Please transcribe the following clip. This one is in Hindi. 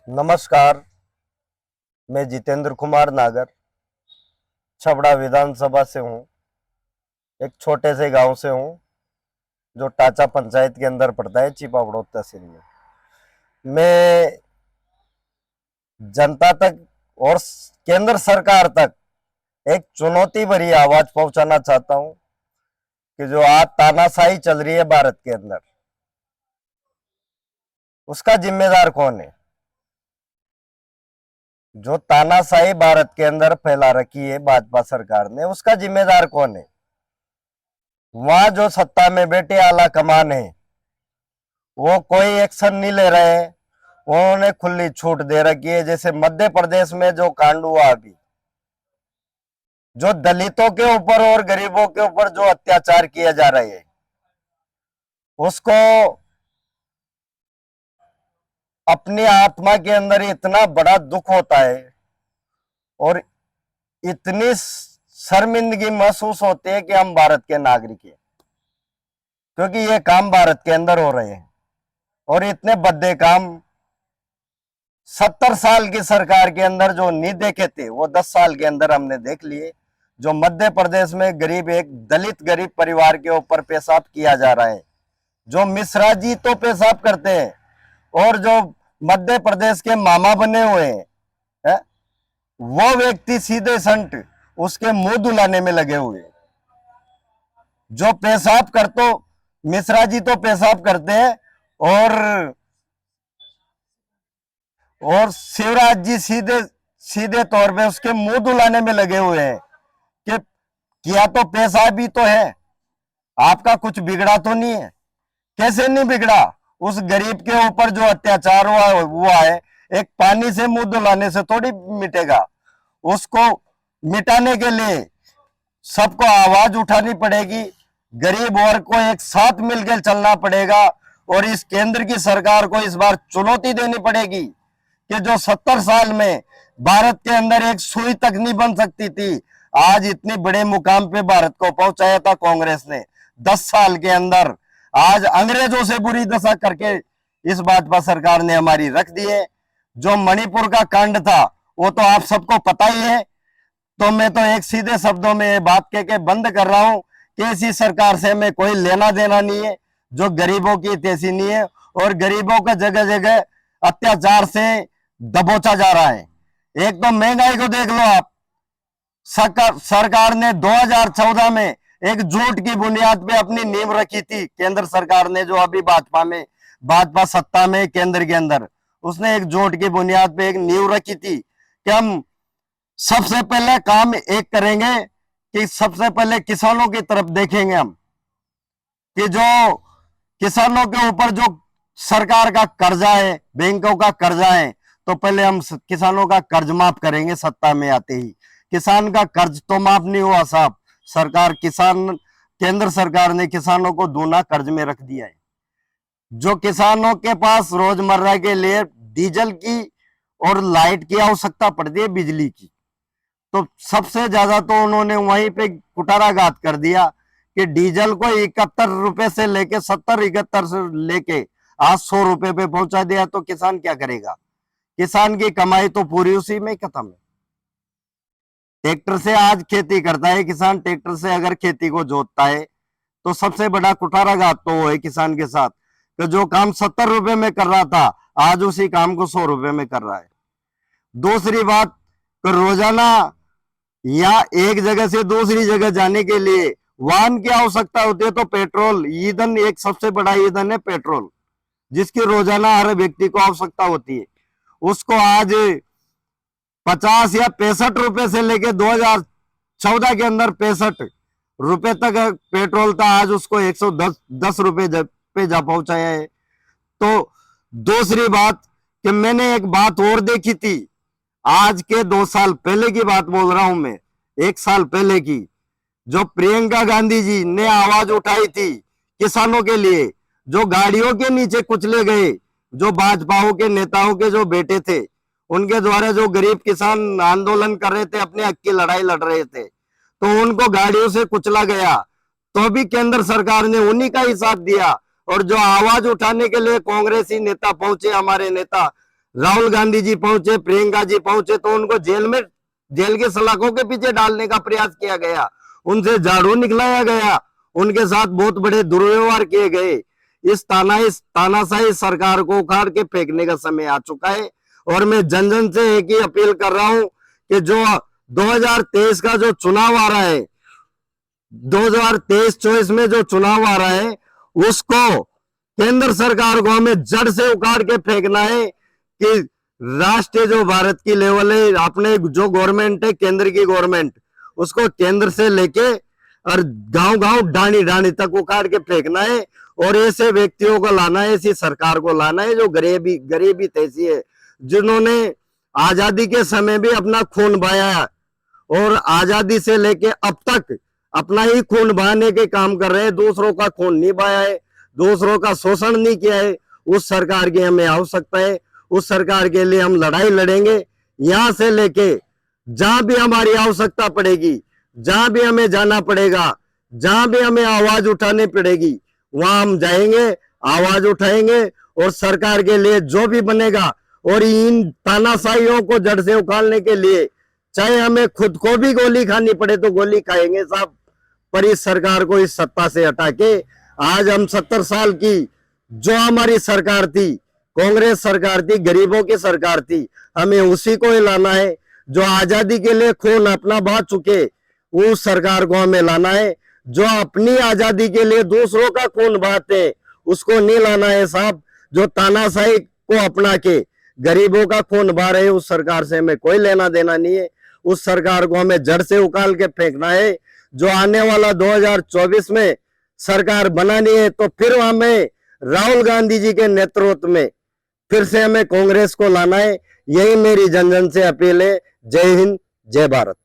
नमस्कार। मैं जितेंद्र कुमार नागर छबड़ा विधानसभा से हूँ। एक छोटे से गांव से हूँ जो टाचा पंचायत के अंदर पड़ता है, चिपाबड़ौद तहसील में। मैं जनता तक और केंद्र सरकार तक एक चुनौती भरी आवाज पहुंचाना चाहता हूं कि जो आज तानाशाही चल रही है भारत के अंदर, उसका जिम्मेदार कौन है? जो तानाशाही भारत के अंदर फैला रखी है भाजपा सरकार ने, उसका जिम्मेदार कौन है? वहां जो सत्ता में बैठे आला कमान है, वो कोई एक्शन नहीं ले रहे हैं। उन्होंने खुली छूट दे रखी है। जैसे मध्य प्रदेश में जो कांड हुआ अभी, जो दलितों के ऊपर और गरीबों के ऊपर जो अत्याचार किए जा रहे हैं, उसको अपनी आत्मा के अंदर इतना बड़ा दुख होता है और इतनी शर्मिंदगी महसूस होती है कि हम भारत के नागरिक हैं, क्योंकि ये काम भारत के अंदर हो रहे हैं। और इतने बड़े काम 70 साल की सरकार के अंदर जो नहीं देखे थे, वो 10 साल के अंदर हमने देख लिए। जो मध्य प्रदेश में गरीब, एक दलित गरीब परिवार के ऊपर पेशाब किया जा रहा है, जो मिश्रा जी तो पेशाब करते हैं और जो मध्य प्रदेश के मामा बने हुए हैं, है? वो व्यक्ति सीधे संट उसके मुंह धुलाने में लगे हुए। जो पेशाब कर तो मिश्रा जी तो पेशाब करते हैं और शिवराज जी सीधे सीधे तौर पे उसके मुंह धुलाने में लगे हुए हैं कि किया तो पेशाब ही तो है, आपका कुछ बिगड़ा तो नहीं है। कैसे नहीं बिगड़ा? उस गरीब के ऊपर जो अत्याचार हुआ है, एक पानी से मुंह धुलाने से थोड़ी मिटेगा। उसको मिटाने के लिए सबको आवाज उठानी पड़ेगी, गरीब वर्ग को एक साथ मिलकर चलना पड़ेगा। और इस केंद्र की सरकार को इस बार चुनौती देनी पड़ेगी कि जो 70 साल में भारत के अंदर एक सुई तक नहीं बन सकती थी, आज इतने बड़े मुकाम पे भारत को पहुंचाया था कांग्रेस ने 10 साल के अंदर। आज अंग्रेजों से बुरी दशा करके इस भाजपा सरकार ने हमारी रख दी है। जो मणिपुर का कांड था, वो तो आप सबको पता ही है। तो मैं तो एक सीधे शब्दों में ये बात कह के बंद कर रहा हूं कि ऐसी सरकार से हमें कोई लेना देना नहीं है जो गरीबों की तैसी नहीं है। और गरीबों का जगह जगह अत्याचार से दबोचा जा रहा है। एक तो महंगाई को देख लो आप। सरकार ने 2014 में एक झूठ की बुनियाद पे अपनी नींव रखी थी। केंद्र सरकार ने जो अभी भाजपा सत्ता में केंद्र के अंदर, उसने एक झूठ की बुनियाद पे एक नींव रखी थी कि हम सबसे पहले काम एक करेंगे कि सबसे पहले किसानों की तरफ देखेंगे हम, कि जो किसानों के ऊपर जो सरकार का कर्जा है, बैंकों का कर्जा है, तो पहले हम किसानों का कर्ज माफ करेंगे। सत्ता में आते ही किसान का कर्ज तो माफ नहीं हुआ साहब। केंद्र सरकार ने किसानों को दूना कर्ज में रख दिया है। जो किसानों के पास रोजमर्रा के लिए डीजल की और लाइट की आवश्यकता पड़ती है, बिजली की, तो सबसे ज्यादा तो उन्होंने वहीं पे कुटाराघात कर दिया कि डीजल को 71 रुपए से लेके 70-71 से लेके आज 100 रुपए पे पहुंचा दिया। तो किसान क्या करेगा? किसान की कमाई तो पूरी उसी में खत्म है। ट्रैक्टर से आज खेती करता है किसान, ट्रैक्टर से अगर खेती को जोतता है तो सबसे बड़ा कुठाराघात तो वो है किसान के साथ, कि जो काम 70 रुपए में कर रहा था, आज उसी काम को 100 रुपए में कर रहा है। दूसरी बात, रोजाना या एक जगह से दूसरी जगह जाने के लिए वाहन की आवश्यकता होती है, तो पेट्रोल ईंधन, एक सबसे बड़ा ईंधन है पेट्रोल, जिसकी रोजाना हर व्यक्ति को आवश्यकता होती है। उसको आज 50 या 65 रुपए से लेके 2014 के अंदर 65 रुपए तक पेट्रोल था, आज उसको 110 रुपए पे जा पहुंचाया है। तो दूसरी बात कि मैंने एक बात और देखी थी, आज के 2 साल पहले की बात बोल रहा हूं मैं, 1 साल पहले की, जो प्रियंका गांधी जी ने आवाज उठाई थी किसानों के लिए, जो गाड़ियों के नीचे कुचले गए, जो भाजपाओं के नेताओं के जो बेटे थे, उनके द्वारा जो गरीब किसान आंदोलन कर रहे थे, अपने हक की लड़ाई लड़ रहे थे, तो उनको गाड़ियों से कुचला गया, तो भी केंद्र सरकार ने उन्हीं का ही साथ दिया। और जो आवाज उठाने के लिए कांग्रेसी नेता पहुंचे, हमारे नेता राहुल गांधी जी पहुंचे, प्रियंका जी पहुंचे तो उनको जेल के सलाखों के पीछे डालने का प्रयास किया गया, उनसे झाड़ू निकलाया गया, उनके साथ बहुत बड़े दुर्व्यवहार किए गए। इस तानाशाही सरकार को उखाड़ के फेंकने का समय आ चुका है। और मैं जन जन से एक ही अपील कर रहा हूं कि जो 2023 का जो चुनाव आ रहा है, 2023-24 में जो चुनाव आ रहा है, उसको केंद्र सरकार को हमें जड़ से उखाड़ के फेंकना है कि राष्ट्रीय जो भारत की लेवल है, अपने जो गवर्नमेंट है केंद्र की गवर्नमेंट, उसको केंद्र से लेके और गांव गांव डाणी डाणी तक उखाड़ के फेंकना है। और ऐसे व्यक्तियों को लाना है, ऐसी सरकार को लाना है जो गरीबी तैसी है, जिन्होंने आजादी के समय भी अपना खून बहाया और आजादी से लेके अब तक अपना ही खून बहाने के काम कर रहे हैं, दूसरों का खून नहीं बहाया है, दूसरों का शोषण नहीं किया है। उस सरकार की हमें आवश्यकता है, उस सरकार के लिए हम लड़ाई लड़ेंगे। यहां से लेके जहां भी हमारी आवश्यकता पड़ेगी, जहां भी हमें जाना पड़ेगा, जहां भी हमें आवाज उठानी पड़ेगी, वहां हम जाएंगे, आवाज उठाएंगे और सरकार के लिए जो भी बनेगा, और इन तानाशाहियों को जड़ से उखाड़ने के लिए चाहे हमें खुद को भी गोली खानी पड़े तो गोली खाएंगे साहब, पर इस सरकार को इस सत्ता से हटा के आज हम 70 साल की जो हमारी सरकार थी, कांग्रेस सरकार थी, गरीबों की सरकार थी, हमें उसी को ही लाना है। जो आजादी के लिए खून अपना बहा चुके, उस सरकार को हमें लाना है। जो अपनी आजादी के लिए दूसरों का खून बहाते, उसको नहीं लाना है साहब। जो तानाशाही को अपना के गरीबों का खून बहा रहे, उस सरकार से हमें कोई लेना देना नहीं है। उस सरकार को हमें जड़ से उखाड़ के फेंकना है। जो आने वाला 2024 में सरकार बनानी है तो फिर हमें राहुल गांधी जी के नेतृत्व में फिर से हमें कांग्रेस को लाना है। यही मेरी जन जन से अपील है। जय हिंद, जय भारत।